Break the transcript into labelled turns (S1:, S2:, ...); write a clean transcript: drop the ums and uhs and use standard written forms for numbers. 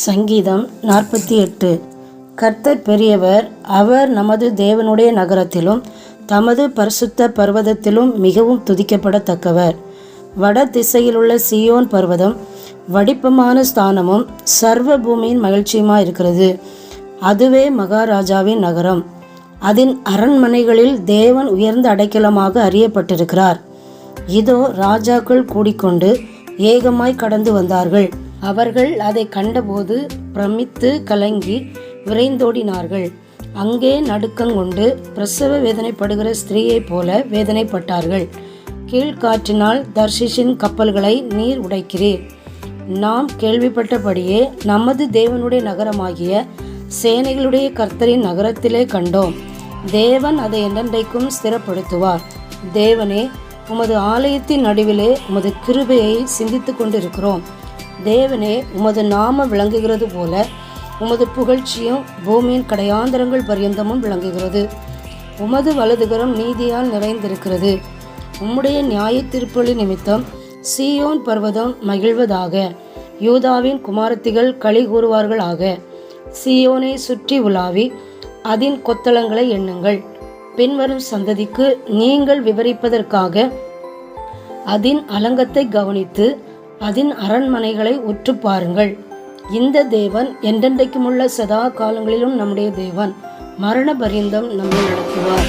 S1: சங்கீதம் 48. கர்த்தர் பெரியவர், அவர் நமது தேவனுடைய நகரத்திலும் தமது பரிசுத்த பர்வதத்திலும் மிகவும் துதிக்கப்படத்தக்கவர். வட திசையிலுள்ள சீயோன் பர்வதம் வடிப்பமான ஸ்தானமும் சர்வ பூமியின் மகிழ்ச்சியுமாயிருக்கிறது. அதுவே மகாராஜாவின் நகரம். அதன் அரண்மனைகளில் தேவன் உயர்ந்த அடைக்கலமாக அறியப்பட்டிருக்கிறார். இதோ ராஜாக்கள் கூடிக்கொண்டு ஏகமாய் கடந்து வந்தார்கள். அவர்கள் அதை கண்டபோது பிரமித்து கலங்கி விரைந்தோடினார்கள். அங்கே நடுக்கங்கொண்டு பிரசவ வேதனைப்படுகிற ஸ்திரீயைப் போல வேதனைப்பட்டார்கள். கீழ்காற்றினால் தர்ஷிஷின் கப்பல்களை நீர் உடைக்கிறீர். நாம் கேள்விப்பட்டபடியே நமது தேவனுடைய நகரமாகிய சேனைகளுடைய கர்த்தரின் நகரத்திலே கண்டோம். தேவன் அதை என்றென்றைக்கும் ஸ்திரப்படுத்துவார். தேவனே, உமது ஆலயத்தின் நடுவிலே உமது கிருபையை சிந்தித்து கொண்டிருக்கிறோம். தேவனே, உமது நாமம் விளங்குகிறது போல உமது புகழ்ச்சியும் பூமியின் கடையாந்தரங்கள் பரியந்தமும் விளங்குகிறது. உமது வலதுகரம் நீதியால் நிறைந்திருக்கிறது. உம்முடைய நியாய தீர்ப்புகளின் நிமித்தம் சீயோன் பர்வதம் மகிழ்வதாக. யூதாவின் குமாரத்திகள் களி கூறுவார்களாக. சீயோனை சுற்றி உலாவி அதன் கொத்தளங்களை எண்ணுங்கள். பின்வரும் சந்ததிக்கு நீங்கள் விவரிப்பதற்காக அதன் அலங்கத்தை கவனித்து அதன் அரண்மனைகளை உற்று பாருங்கள். இந்த தேவன் என்றென்றைக்கும் உள்ள சதா காலங்களிலும் நம்முடைய தேவன். மரண பரியந்தம் நம்மை நடத்துவார்.